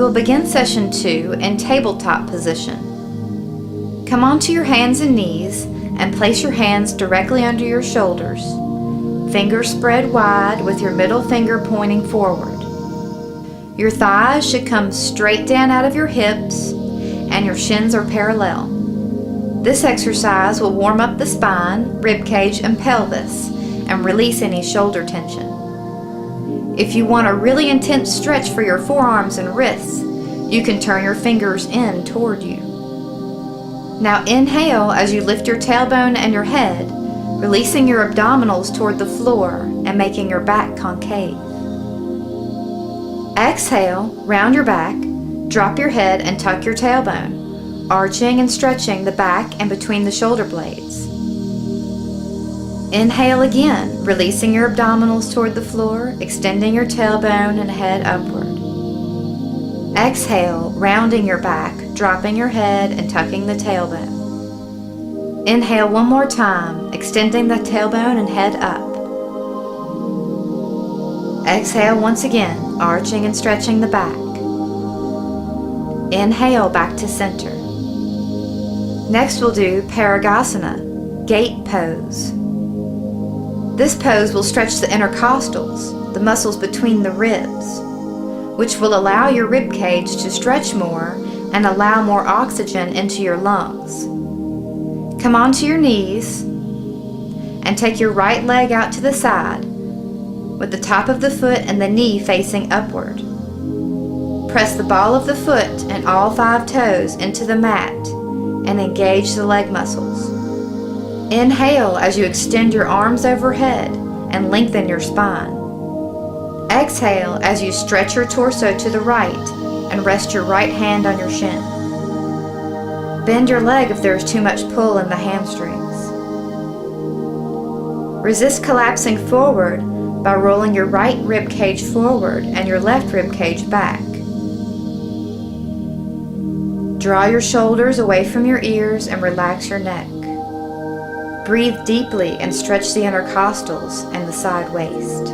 will begin session 2 in tabletop position. Come onto your hands and knees and place your hands directly under your shoulders. Fingers spread wide with your middle finger pointing forward. Your thighs should come straight down out of your hips and your shins are parallel. This exercise will warm up the spine, rib cage, and pelvis and release any shoulder tension. If you want a really intense stretch for your forearms and wrists, you can turn your fingers in toward you. Now inhale as you lift your tailbone and your head, releasing your abdominals toward the floor and making your back concave. Exhale, round your back, drop your head and tuck your tailbone, arching and stretching the back and between the shoulder blades. Inhale again, releasing your abdominals toward the floor, extending your tailbone and head upward. Exhale, rounding your back, dropping your head and tucking the tailbone. Inhale one more time, extending the tailbone and head up. Exhale once again, arching and stretching the back. Inhale back to center. Next we'll do Parigasana, gate pose. This pose will stretch the intercostals, the muscles between the ribs, which will allow your rib cage to stretch more and allow more oxygen into your lungs. Come onto your knees and take your right leg out to the side with the top of the foot and the knee facing upward. Press the ball of the foot and all 5 toes into the mat and engage the leg muscles. Inhale as you extend your arms overhead and lengthen your spine. Exhale as you stretch your torso to the right and rest your right hand on your shin. Bend your leg if there is too much pull in the hamstrings. Resist collapsing forward by rolling your right rib cage forward and your left rib cage back. Draw your shoulders away from your ears and relax your neck. Breathe deeply and stretch the intercostals and the side waist.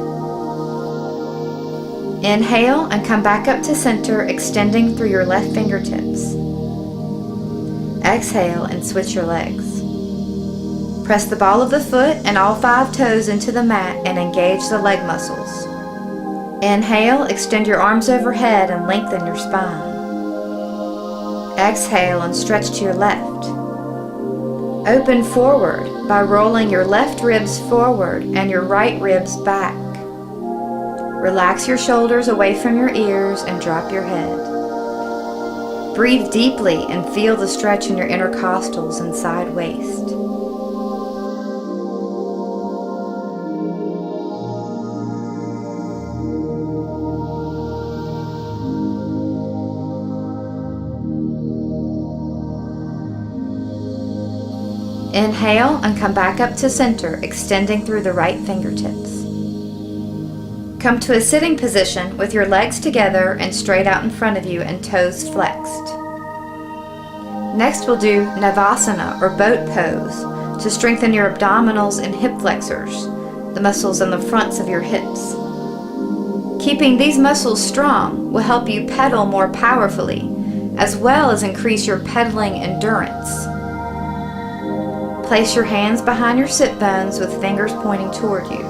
Inhale and come back up to center, extending through your left fingertips. Exhale and switch your legs. Press the ball of the foot and all 5 toes into the mat and engage the leg muscles. Inhale, extend your arms overhead and lengthen your spine. Exhale and stretch to your left. Open forward by rolling your left ribs forward and your right ribs back. Relax your shoulders away from your ears and drop your head. Breathe deeply and feel the stretch in your intercostals and side waist. Inhale and come back up to center, extending through the right fingertips. Come to a sitting position with your legs together and straight out in front of you and toes flexed. Next we'll do Navasana or boat pose to strengthen your abdominals and hip flexors, the muscles on the fronts of your hips. Keeping these muscles strong will help you pedal more powerfully, as well as increase your pedaling endurance. Place your hands behind your sit bones with fingers pointing toward you.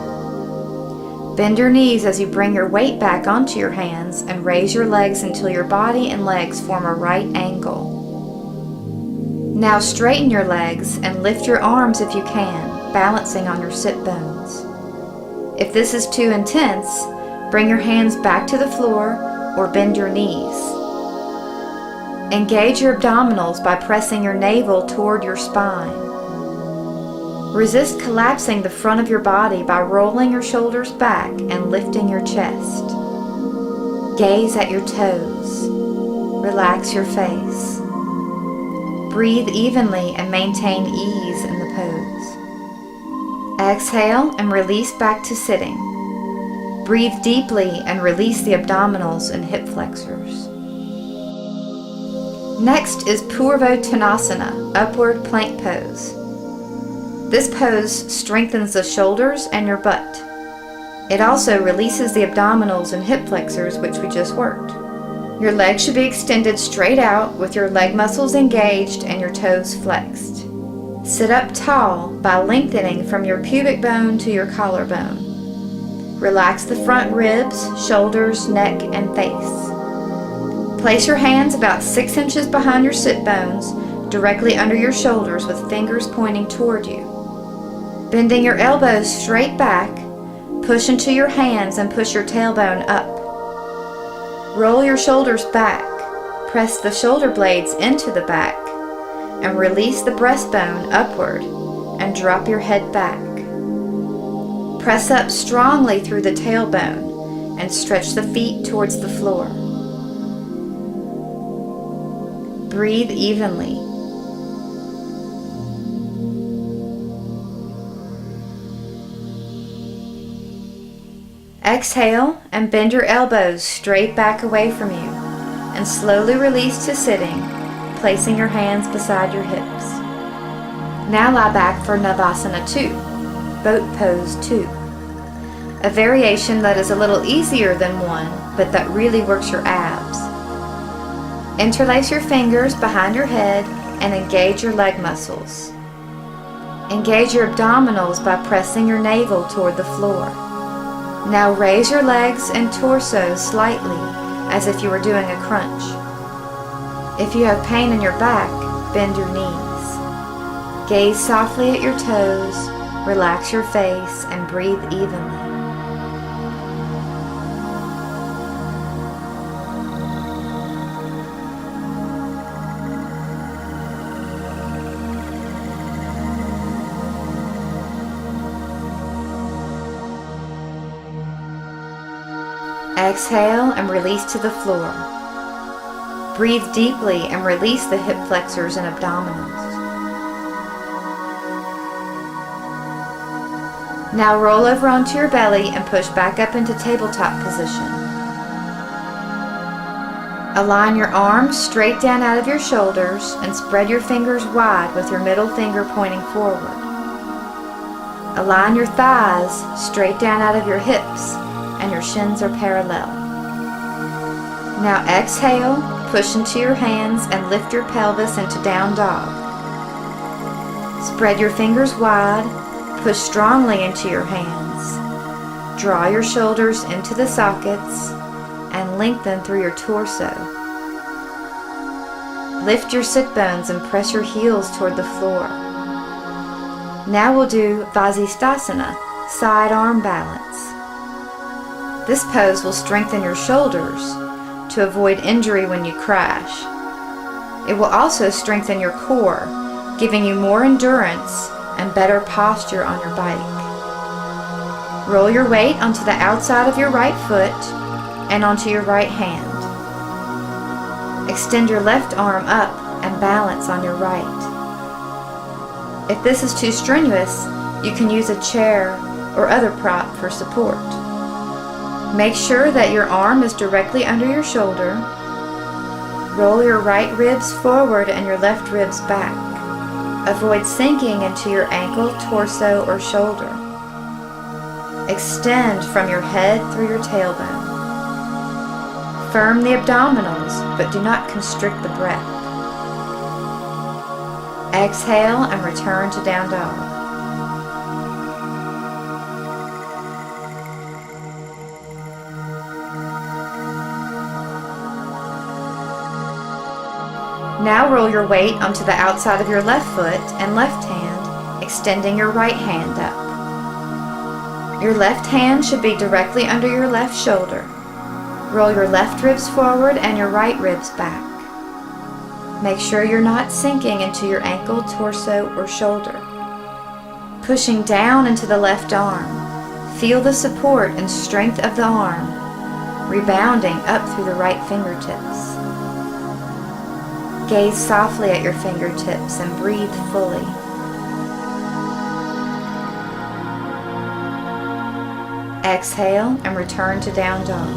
Bend your knees as you bring your weight back onto your hands and raise your legs until your body and legs form a right angle. Now straighten your legs and lift your arms if you can, balancing on your sit bones. If this is too intense, bring your hands back to the floor or bend your knees. Engage your abdominals by pressing your navel toward your spine. Resist collapsing the front of your body by rolling your shoulders back and lifting your chest. Gaze at your toes. Relax your face. Breathe evenly and maintain ease in the pose. Exhale and release back to sitting. Breathe deeply and release the abdominals and hip flexors. Next is Purvottanasana, upward plank pose. This pose strengthens the shoulders and your butt. It also releases the abdominals and hip flexors, which we just worked. Your legs should be extended straight out with your leg muscles engaged and your toes flexed. Sit up tall by lengthening from your pubic bone to your collarbone. Relax the front ribs, shoulders, neck, and face. Place your hands about 6 inches behind your sit bones, directly under your shoulders with fingers pointing toward you. Bending your elbows straight back, push into your hands and push your tailbone up. Roll your shoulders back, press the shoulder blades into the back, and release the breastbone upward and drop your head back. Press up strongly through the tailbone and stretch the feet towards the floor. Breathe evenly. Exhale and bend your elbows straight back away from you and slowly release to sitting, placing your hands beside your hips. Now lie back for Navasana 2, Boat Pose 2, a variation that is a little easier than 1, but that really works your abs. Interlace your fingers behind your head and engage your leg muscles. Engage your abdominals by pressing your navel toward the floor. Now raise your legs and torso slightly as if you were doing a crunch. If you have pain in your back, bend your knees. Gaze softly at your toes, relax your face, and breathe evenly. Exhale and release to the floor. Breathe deeply and release the hip flexors and abdominals. Now roll over onto your belly and push back up into tabletop position. Align your arms straight down out of your shoulders and spread your fingers wide with your middle finger pointing forward. Align your thighs straight down out of your hips and your shins are parallel. Now exhale, push into your hands and lift your pelvis into down dog. Spread your fingers wide, push strongly into your hands. Draw your shoulders into the sockets and lengthen through your torso. Lift your sit bones and press your heels toward the floor. Now we'll do Vasisthasana, side arm balance. This pose will strengthen your shoulders to avoid injury when you crash. It will also strengthen your core, giving you more endurance and better posture on your bike. Roll your weight onto the outside of your right foot and onto your right hand. Extend your left arm up and balance on your right. If this is too strenuous, you can use a chair or other prop for support. Make sure that your arm is directly under your shoulder. Roll your right ribs forward and your left ribs back. Avoid sinking into your ankle, torso, or shoulder. Extend from your head through your tailbone. Firm the abdominals, but do not constrict the breath. Exhale and return to down dog. Now roll your weight onto the outside of your left foot and left hand, extending your right hand up. Your left hand should be directly under your left shoulder. Roll your left ribs forward and your right ribs back. Make sure you're not sinking into your ankle, torso, or shoulder. Pushing down into the left arm, feel the support and strength of the arm, rebounding up through the right fingertips. Gaze softly at your fingertips and breathe fully. Exhale and return to down dog.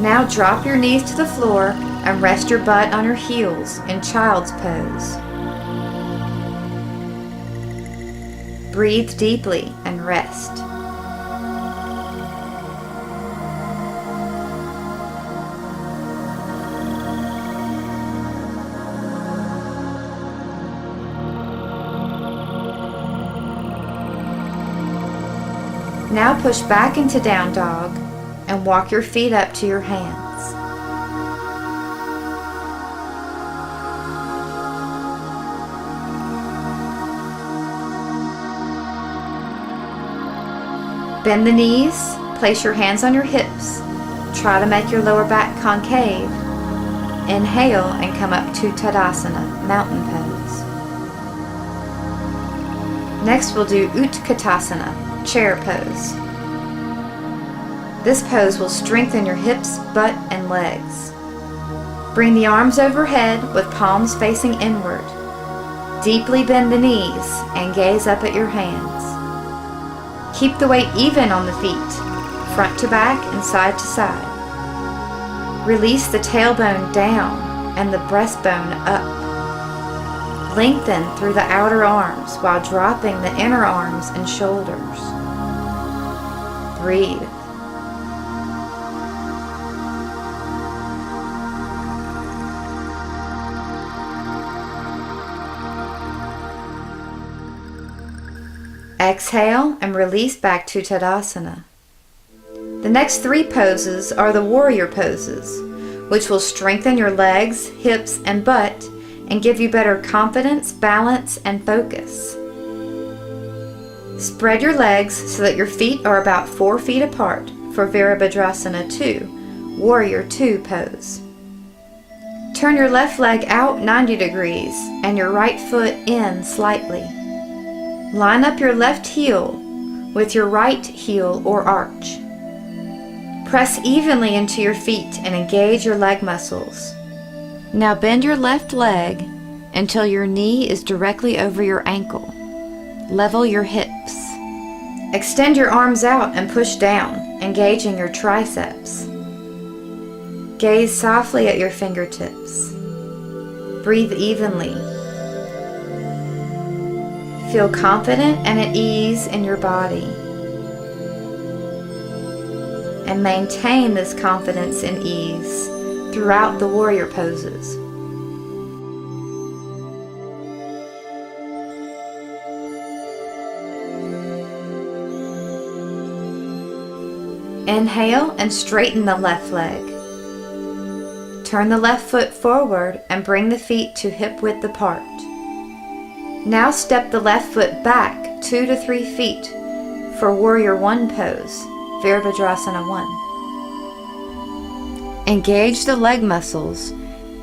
Now drop your knees to the floor and rest your butt on your heels in child's pose. Breathe deeply and rest. Now push back into down dog and walk your feet up to your hands. Bend the knees, place your hands on your hips. Try to make your lower back concave. Inhale and come up to Tadasana, mountain pose. Next we'll do Utkatasana, chair pose. This pose will strengthen your hips, butt, and legs. Bring the arms overhead with palms facing inward. Deeply bend the knees and gaze up at your hands. Keep the weight even on the feet, front to back and side to side. Release the tailbone down and the breastbone up. Lengthen through the outer arms while dropping the inner arms and shoulders. Breathe. Exhale and release back to Tadasana. The next 3 poses are the warrior poses, which will strengthen your legs, hips, and butt and give you better confidence, balance, and focus. Spread your legs so that your feet are about 4 feet apart for Virabhadrasana 2, Warrior 2 pose. Turn your left leg out 90 degrees and your right foot in slightly. Line up your left heel with your right heel or arch. Press evenly into your feet and engage your leg muscles. Now bend your left leg until your knee is directly over your ankle. Level your hips. Extend your arms out and push down, engaging your triceps. Gaze softly at your fingertips. Breathe evenly. Feel confident and at ease in your body. And maintain this confidence and ease throughout the warrior poses. Inhale and straighten the left leg. Turn the left foot forward and bring the feet to hip width apart. Now step the left foot back 2 to 3 feet for Warrior 1 pose, Virabhadrasana 1. Engage the leg muscles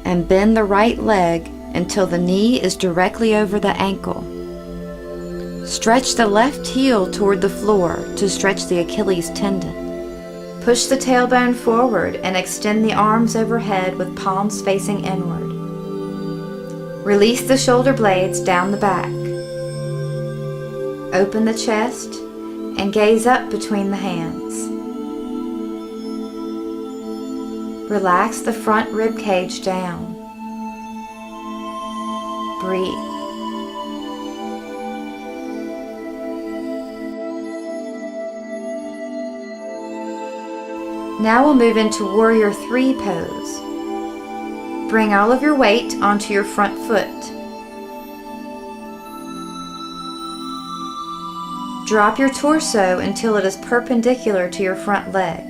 and bend the right leg until the knee is directly over the ankle. Stretch the left heel toward the floor to stretch the Achilles tendon. Push the tailbone forward and extend the arms overhead with palms facing inward. Release the shoulder blades down the back. Open the chest and gaze up between the hands. Relax the front rib cage down. Breathe. Now we'll move into Warrior 3 pose. Bring all of your weight onto your front foot. Drop your torso until it is perpendicular to your front leg.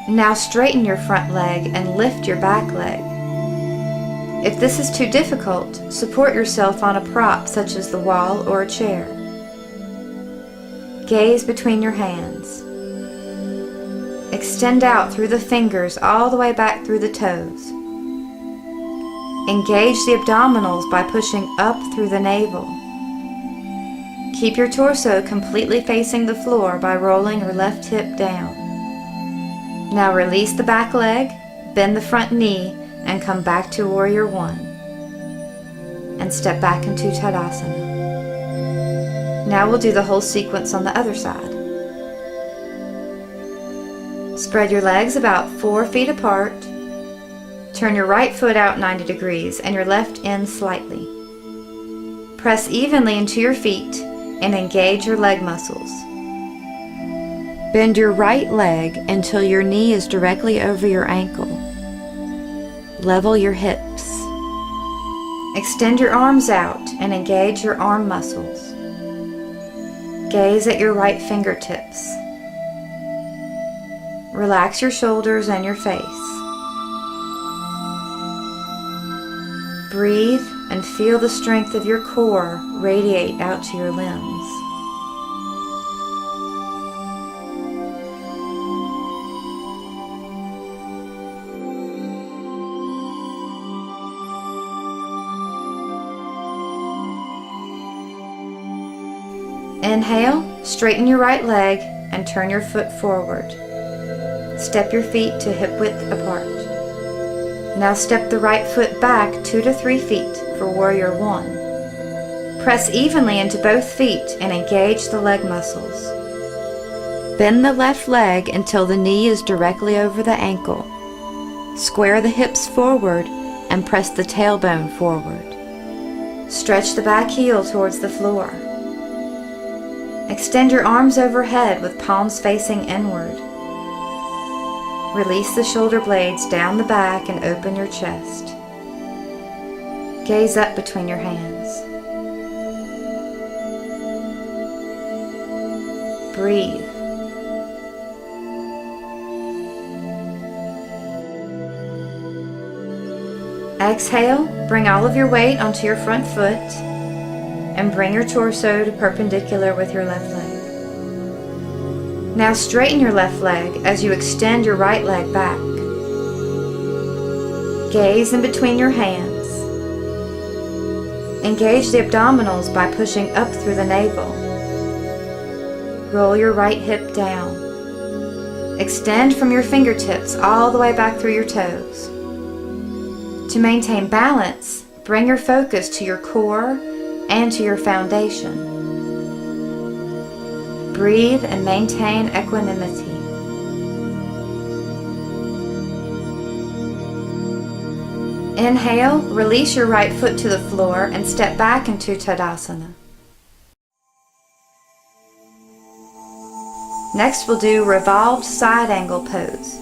Now straighten your front leg and lift your back leg. If this is too difficult, support yourself on a prop such as the wall or a chair. Gaze between your hands. Extend out through the fingers all the way back through the toes. Engage the abdominals by pushing up through the navel. Keep your torso completely facing the floor by rolling your left hip down. Now release the back leg, bend the front knee, and come back to Warrior 1. And step back into Tadasana. Now we'll do the whole sequence on the other side. Spread your legs about 4 feet apart. Turn your right foot out 90 degrees and your left in slightly. Press evenly into your feet and engage your leg muscles. Bend your right leg until your knee is directly over your ankle. Level your hips. Extend your arms out and engage your arm muscles. Gaze at your right fingertips. Relax your shoulders and your face. Breathe and feel the strength of your core radiate out to your limbs. Inhale, straighten your right leg and turn your foot forward. Step your feet to hip width apart. Now step the right foot back 2 to 3 feet for Warrior One. Press evenly into both feet and engage the leg muscles. Bend the left leg until the knee is directly over the ankle. Square the hips forward and press the tailbone forward. Stretch the back heel towards the floor. Extend your arms overhead with palms facing inward. Release the shoulder blades down the back and open your chest. Gaze up between your hands. Breathe. Exhale, bring all of your weight onto your front foot and bring your torso to perpendicular with your left leg. Now straighten your left leg as you extend your right leg back. Gaze in between your hands. Engage the abdominals by pushing up through the navel. Roll your right hip down. Extend from your fingertips all the way back through your toes. To maintain balance, bring your focus to your core and to your foundation. Breathe and maintain equanimity. Inhale, release your right foot to the floor and step back into Tadasana. Next we'll do revolved side angle pose,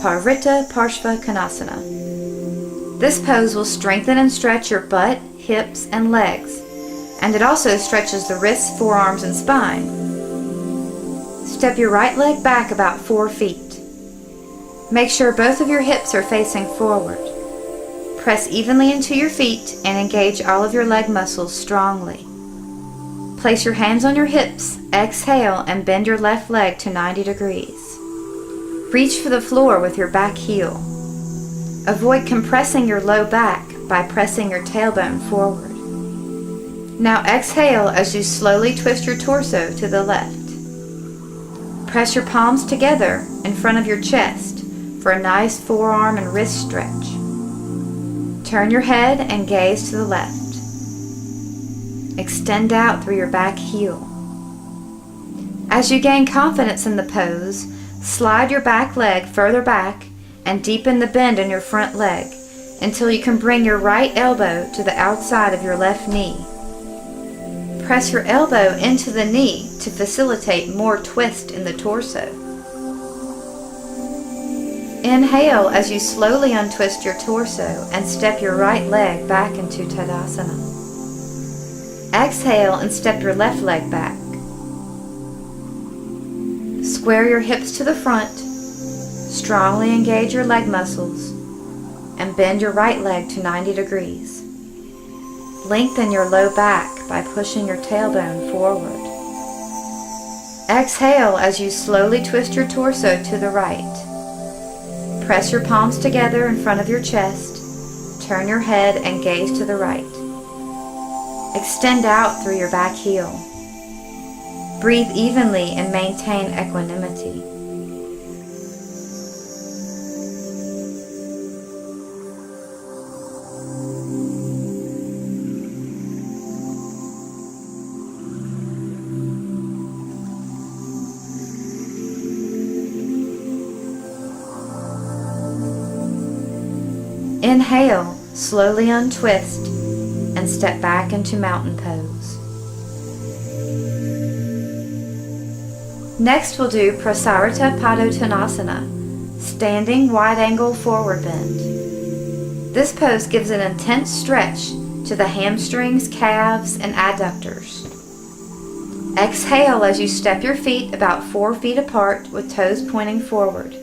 Parivrtta Parshva Konasana. This pose will strengthen and stretch your butt, hips, and legs, and it also stretches the wrists, forearms, and spine. Step your right leg back about 4 feet. Make sure both of your hips are facing forward. Press evenly into your feet and engage all of your leg muscles strongly. Place your hands on your hips, exhale, and bend your left leg to 90 degrees. Reach for the floor with your back heel. Avoid compressing your low back by pressing your tailbone forward. Now exhale as you slowly twist your torso to the left. Press your palms together in front of your chest for a nice forearm and wrist stretch. Turn your head and gaze to the left. Extend out through your back heel. As you gain confidence in the pose, slide your back leg further back and deepen the bend in your front leg until you can bring your right elbow to the outside of your left knee. Press your elbow into the knee to facilitate more twist in the torso. Inhale as you slowly untwist your torso and step your right leg back into Tadasana. Exhale and step your left leg back. Square your hips to the front, strongly engage your leg muscles, and bend your right leg to 90 degrees. Lengthen your low back by pushing your tailbone forward. Exhale as you slowly twist your torso to the right. Press your palms together in front of your chest, turn your head and gaze to the right. Extend out through your back heel. Breathe evenly and maintain equanimity. Inhale, slowly untwist and and step back into mountain pose. Next we'll do Prasarita Padottanasana, standing wide angle forward bend. This pose gives an intense stretch to the hamstrings, calves, and adductors. Exhale as you step your feet about 4 feet apart with toes pointing forward.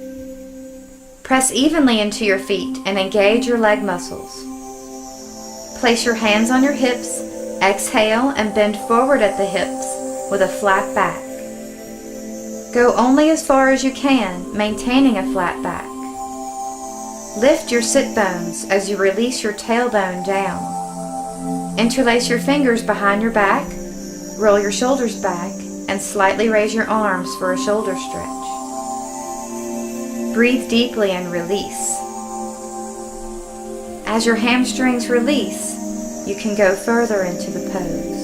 Press evenly into your feet and engage your leg muscles. Place your hands on your hips, exhale and bend forward at the hips with a flat back. Go only as far as you can, maintaining a flat back. Lift your sit bones as you release your tailbone down. Interlace your fingers behind your back, roll your shoulders back, and slightly raise your arms for a shoulder stretch. Breathe deeply and release. As your hamstrings release, you can go further into the pose.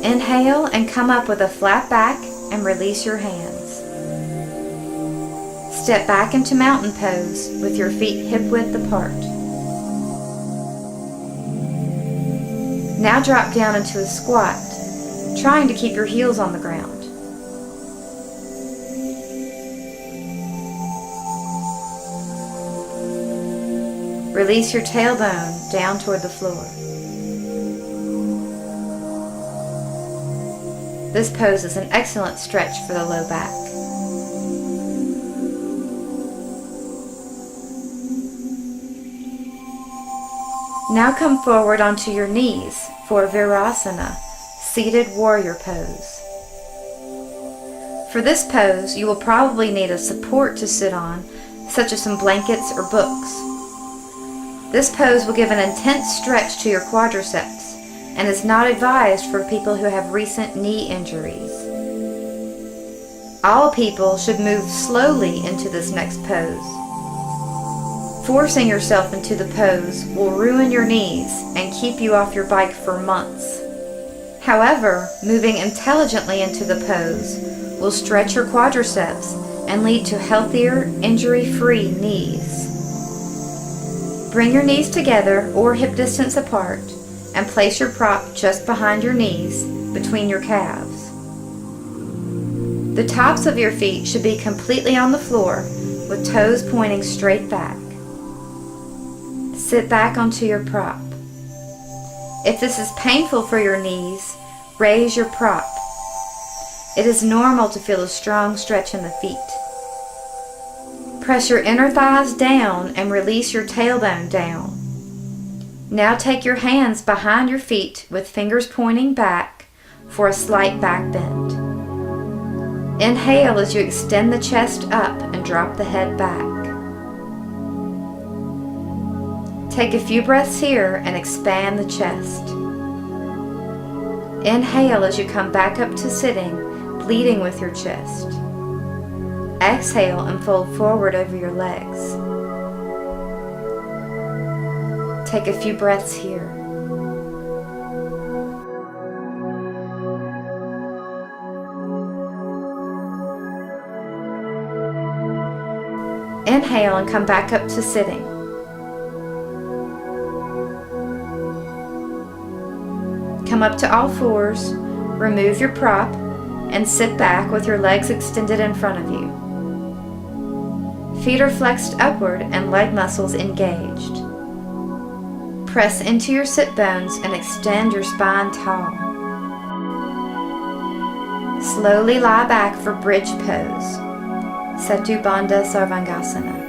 Inhale and come up with a flat back and release your hands. Step back into mountain pose with your feet hip width apart. Now drop down into a squat, trying to keep your heels on the ground. Release your tailbone down toward the floor. This pose is an excellent stretch for the low back. Now come forward onto your knees for Virasana, seated warrior pose. For this pose, you will probably need a support to sit on, such as some blankets or books. This pose will give an intense stretch to your quadriceps and is not advised for people who have recent knee injuries. All people should move slowly into this next pose. Forcing yourself into the pose will ruin your knees and keep you off your bike for months. However, moving intelligently into the pose will stretch your quadriceps and lead to healthier, injury-free knees. Bring your knees together or hip distance apart and place your prop just behind your knees, between your calves. The tops of your feet should be completely on the floor with toes pointing straight back. Sit back onto your prop. If this is painful for your knees, raise your prop. It is normal to feel a strong stretch in the feet. Press your inner thighs down and release your tailbone down. Now take your hands behind your feet with fingers pointing back for a slight back bend. Inhale as you extend the chest up and drop the head back. Take a few breaths here and expand the chest. Inhale as you come back up to sitting, leading with your chest. Exhale and fold forward over your legs. Take a few breaths here. Inhale and come back up to sitting. Come up to all fours, remove your prop, and sit back with your legs extended in front of you. Feet are flexed upward and leg muscles engaged. Press into your sit bones and extend your spine tall. Slowly lie back for bridge pose, Setu Bandha Sarvangasana.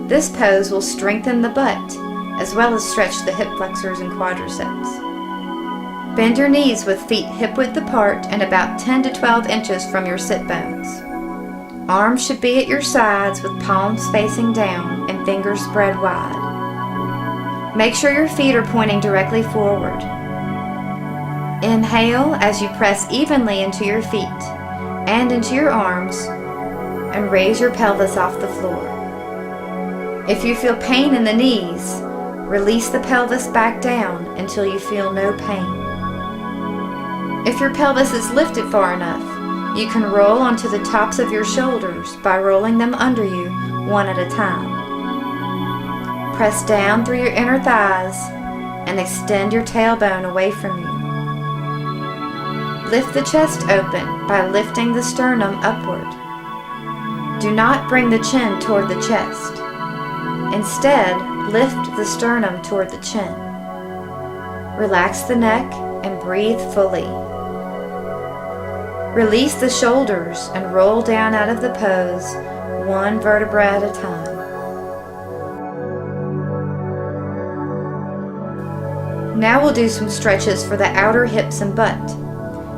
This pose will strengthen the butt as well as stretch the hip flexors and quadriceps. Bend your knees with feet hip width apart and about 10 to 12 inches from your sit bones. Arms should be at your sides with palms facing down and fingers spread wide. Make sure your feet are pointing directly forward. Inhale as you press evenly into your feet and into your arms, and raise your pelvis off the floor. If you feel pain in the knees, release the pelvis back down until you feel no pain. If your pelvis is lifted far enough, you can roll onto the tops of your shoulders by rolling them under you one at a time. Press down through your inner thighs and extend your tailbone away from you. Lift the chest open by lifting the sternum upward. Do not bring the chin toward the chest. Instead, lift the sternum toward the chin. Relax the neck and breathe fully. Release the shoulders and roll down out of the pose, one vertebra at a time. Now we'll do some stretches for the outer hips and butt,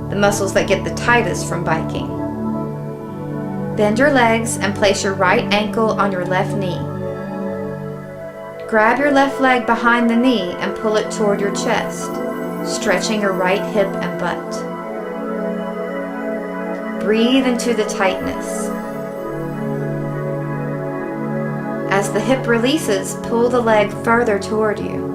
the muscles that get the tightest from biking. Bend your legs and place your right ankle on your left knee. Grab your left leg behind the knee and pull it toward your chest, stretching your right hip and butt. Breathe into the tightness. As the hip releases, pull the leg further toward you.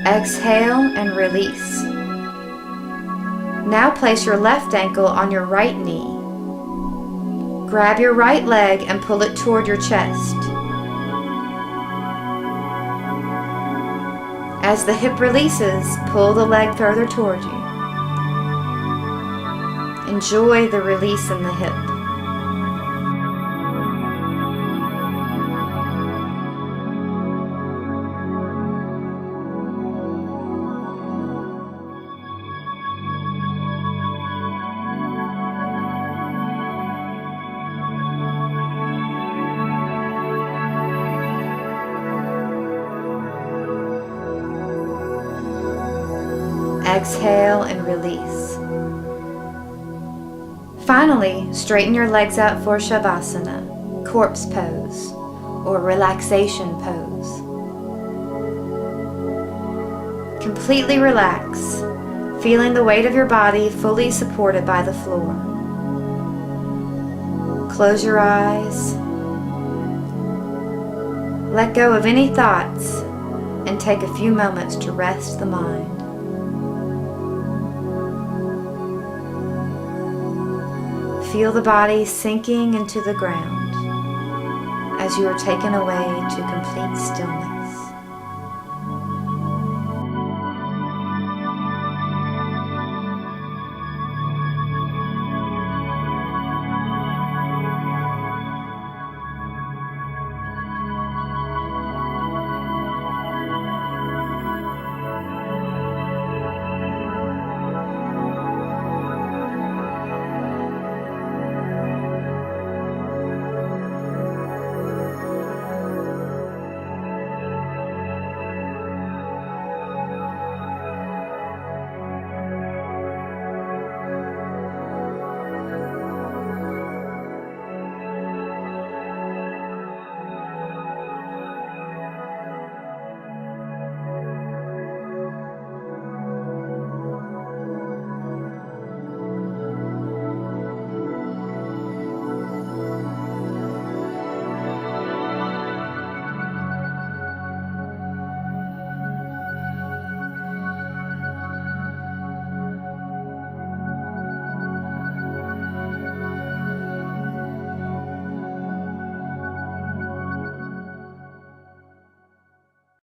Exhale and release. Now place your left ankle on your right knee. Grab your right leg and pull it toward your chest. As the hip releases, pull the leg further toward you. Enjoy the release in the hip. Exhale and release. Finally, straighten your legs out for Shavasana, corpse pose, or relaxation pose. Completely relax, feeling the weight of your body fully supported by the floor. Close your eyes. Let go of any thoughts and take a few moments to rest the mind. Feel the body sinking into the ground as you are taken away to complete stillness.